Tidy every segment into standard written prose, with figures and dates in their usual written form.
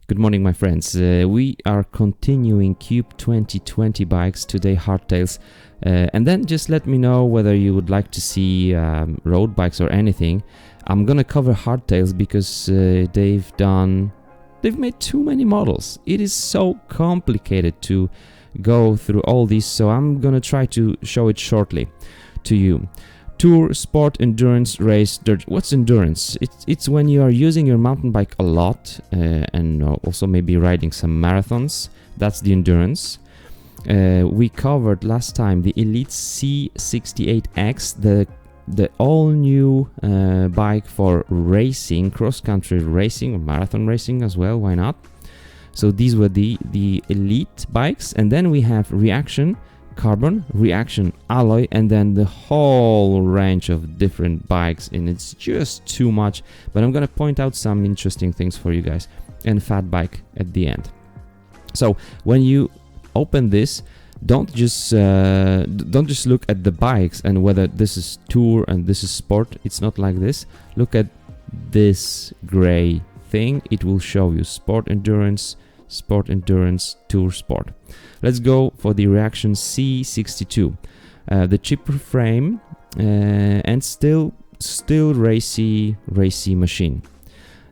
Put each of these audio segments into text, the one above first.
Good morning, my friends. We are continuing Cube 2020 bikes today, Hardtails. And then just let me know whether you would like to see road bikes or anything. I'm gonna cover Hardtails because they've made too many models. It is so complicated to go through all these, so I'm gonna try to show it shortly to you. Tour, sport, endurance, race, dirt. What's endurance? It's when you are using your mountain bike a lot and also maybe riding some marathons. That's the endurance. We covered last time the Elite C68X, the all-new bike for racing, cross-country racing, or marathon racing as well. Why not? So these were the Elite bikes, and then we have Reaction Carbon, Reaction Alloy, and then the whole range of different bikes, and it's just too much, but I'm gonna point out some interesting things for you guys, and Fat Bike at the end. So when you open this, don't just look at the bikes and whether this is Tour and this is Sport. It's not like this. Look at this gray thing. It will show you Sport Endurance, Tour, Sport. Let's go for the Reaction C62, the cheaper frame and still racy machine.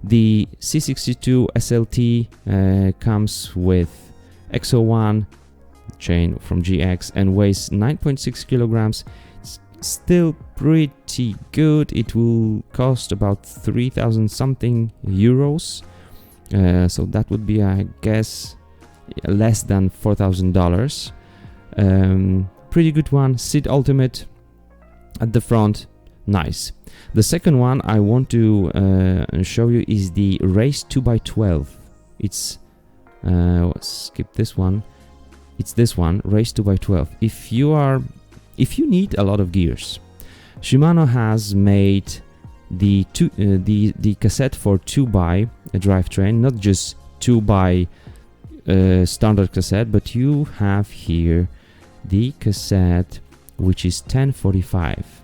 The C62 SLT comes with XO1 chain from GX and weighs 9.6 kilograms. It's still pretty good. It will cost about 3,000 something euros. So that would be, I guess, less than $4,000. Pretty good one. Seat Ultimate at the front, nice. The second one I want to show you is the Race 2x12. It's skip this one. It's this one, Race 2x12. If you need a lot of gears, Shimano has made the cassette for 2x drivetrain, not just 2x standard cassette, but you have here the cassette which is 1045.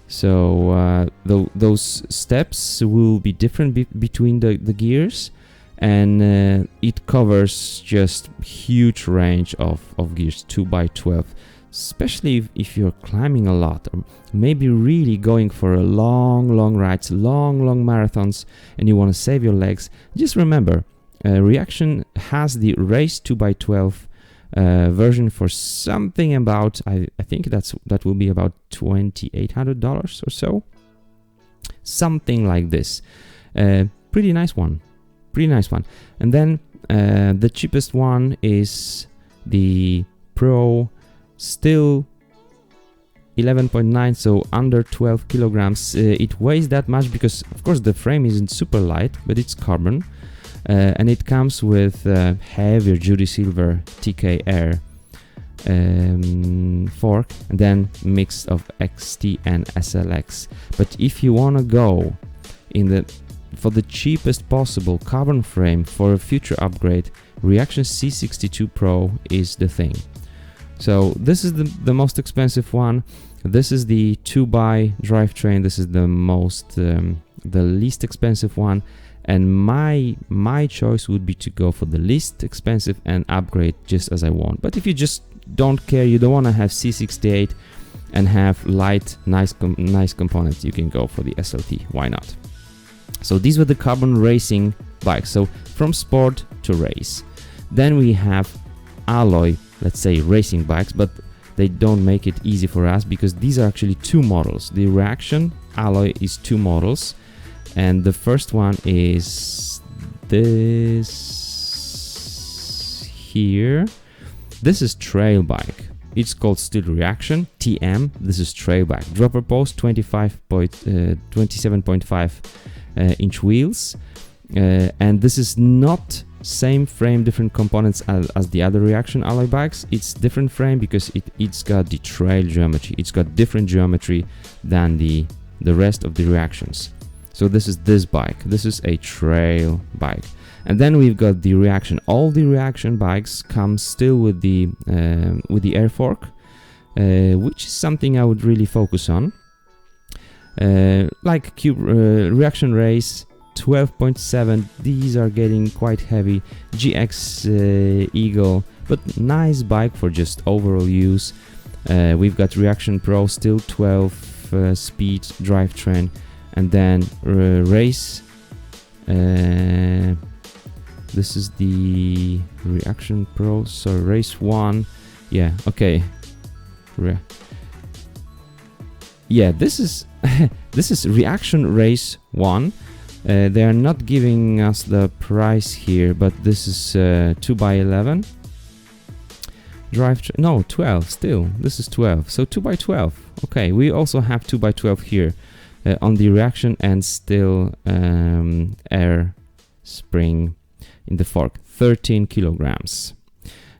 So those steps will be different between the gears, and it covers just huge range of gears, 2x12, especially if you're climbing a lot, or maybe really going for a long rides, long marathons, and you want to save your legs. Just remember, Reaction has the Race 2x12 version for something about, I think that will be about $2,800 or so, something like this. Pretty nice one. And then the cheapest one is the Pro, still 11.9, so under 12 kilograms. It weighs that much because, of course, the frame isn't super light, but it's carbon. And it comes with heavier duty silver TK Air fork, and then mix of XT and SLX. But if you want to go for the cheapest possible carbon frame for a future upgrade, Reaction C62 Pro is the thing. So this is the most expensive one. This is the 2x drivetrain. This is the least expensive one. And my choice would be to go for the least expensive and upgrade just as I want. But if you just don't care, you don't want to have C68 and have light, nice components, you can go for the SLT. Why not? So these were the carbon racing bikes. So from sport to race. Then we have alloy, let's say racing bikes, but they don't make it easy for us because these are actually two models. The Reaction alloy is two models. And the first one is this here. This is trail bike. It's called still Reaction TM. This is trail bike. Dropper post, 27.5 inch wheels. And this is not same frame, different components as the other Reaction alloy bikes. It's different frame because it's got the trail geometry. It's got different geometry than the rest of the Reactions. So this is this bike. This is a trail bike. And then we've got the Reaction. All the Reaction bikes come still with the air fork, which is something I would really focus on. Like Reaction Race 12.7. These are getting quite heavy. GX Eagle, but nice bike for just overall use. We've got Reaction Pro, still 12 speed drivetrain, and then race. This is the Reaction Pro, so race 1. Yeah, okay. Yeah, this is this is Reaction Race 1. They are not giving us the price here, but this is 2x11 drivetrain. No, 12 still. This is 12, so 2x12. Okay, we also have 2x12 here on the Reaction, and still air spring in the fork, 13 kilograms.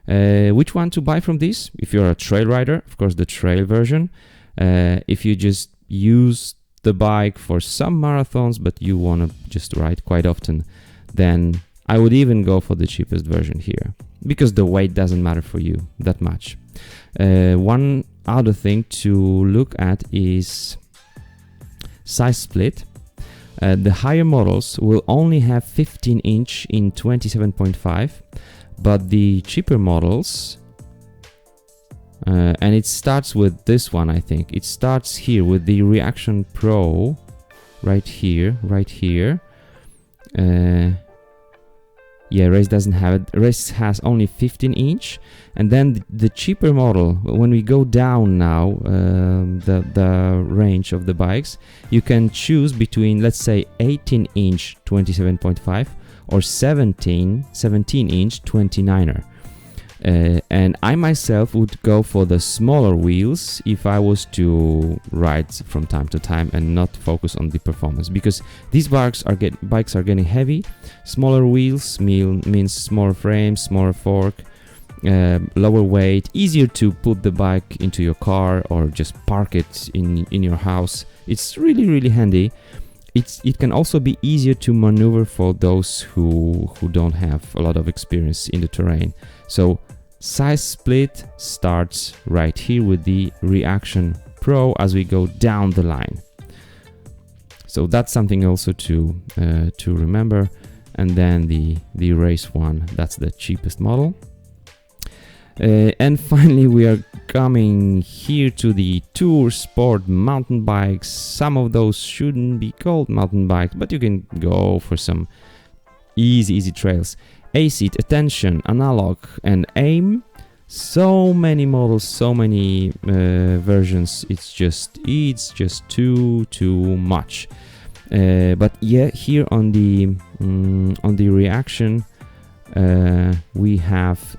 Which one to buy from this? If you're a trail rider, of course, the trail version. If you just use the bike for some marathons, but you want to just ride quite often, then I would even go for the cheapest version here, because the weight doesn't matter for you that much. One other thing to look at is size split. The higher models will only have 15-inch in 27.5, but the cheaper models, and it starts with this one, I think. It starts here with the Reaction Pro, right here. Yeah, Race doesn't have it. Race has only 15-inch, and then the cheaper model, when we go down now, the range of the bikes, you can choose between, let's say, 18-inch 27.5 or 17-inch 29er. And I myself would go for the smaller wheels if I was to ride from time to time and not focus on the performance, because these bikes are getting heavy. Smaller wheels means smaller frame, smaller fork, lower weight, easier to put the bike into your car or just park it in your house. It's really handy. It can also be easier to maneuver for those who don't have a lot of experience in the terrain. So size split starts right here with the Reaction Pro as we go down the line. So that's something also to remember. And then the race one, that's the cheapest model. And finally we are coming here to the Tour Sport mountain bikes. Some of those shouldn't be called mountain bikes, but you can go for some easy trails. A-seat, Attention, Analog, and Aim. So many models, so many versions. It's just too much. But yeah, here on the Reaction, we have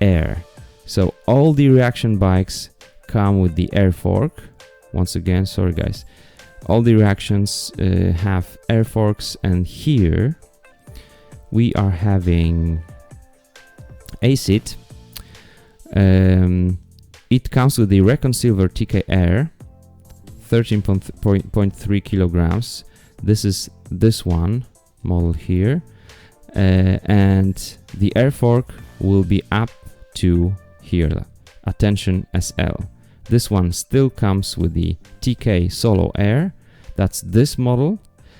Air. So all the Reaction bikes come with the air fork. Once again, sorry guys, all the Reactions have air forks, and here we are having A-seat. It comes with the Recon Silver TK Air, 13.3 kilograms. This is this one model here. And the air fork will be up to here, Attention SL. This one still comes with the TK Solo Air, that's this model,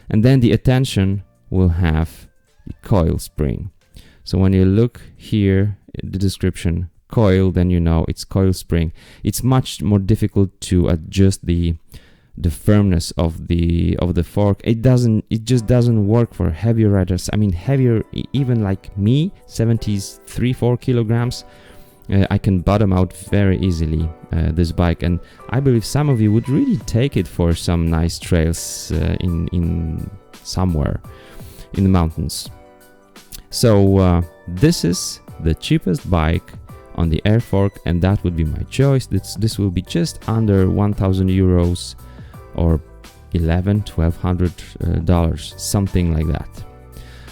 and then the Attention will have the coil spring. So when you look here in the description, coil, then you know it's coil spring. It's much more difficult to adjust the firmness of the fork. It just doesn't work for heavier riders. I mean, heavier, even like me, 73-4 kilograms. I can bottom out very easily this bike, and I believe some of you would really take it for some nice trails in somewhere in the mountains. So this is the cheapest bike on the air fork, and that would be my choice. This will be just under 1,000 euros or $1,100, something like that.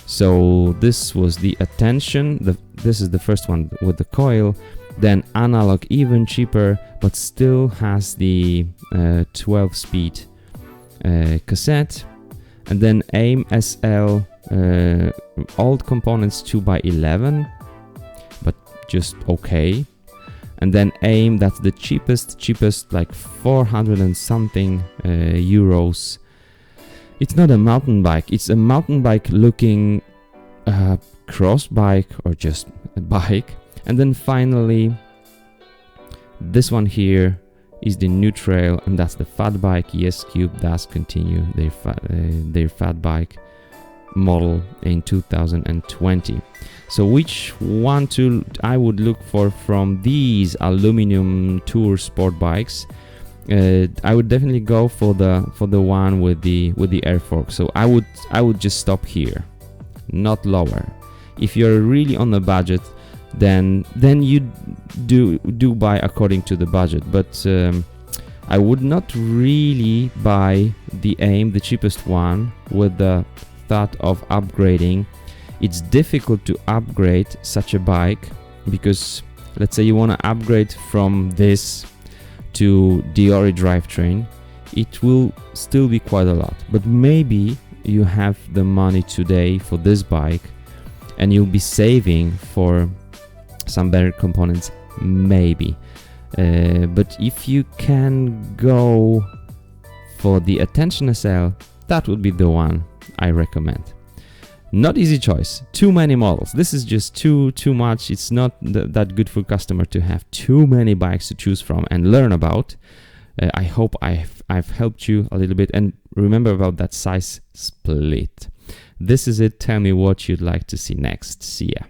So this was the Attention. This is the first one with the coil. Then Analog, even cheaper, but still has the 12-speed cassette. And then Aim SL, old components 2x11, but just okay. And then Aim, that's the cheapest, like 400 and something euros. it's not a mountain bike. It's a mountain bike looking cross bike or just a bike. And then finally, this one here is the new trail, and that's the fat bike. Yes, Cube does continue their fat bike model in 2020. So which one tool I would look for from these aluminum tour sport bikes? I would definitely go for the one with the air fork. So I would just stop here, not lower. If you're really on a budget, then you do buy according to the budget. But I would not really buy the AIM, the cheapest one, with the thought of upgrading. It's difficult to upgrade such a bike because let's say you want to upgrade from this to Diori drivetrain, it will still be quite a lot. But maybe you have the money today for this bike and you'll be saving for some better components, maybe. But if you can go for the Attention SL, that would be the one I recommend. Not easy choice, too many models. This is just too much. It's not that good for customer to have too many bikes to choose from and learn about. I hope I've helped you a little bit, and remember about that size split. This is it. Tell me what you'd like to see next. See ya.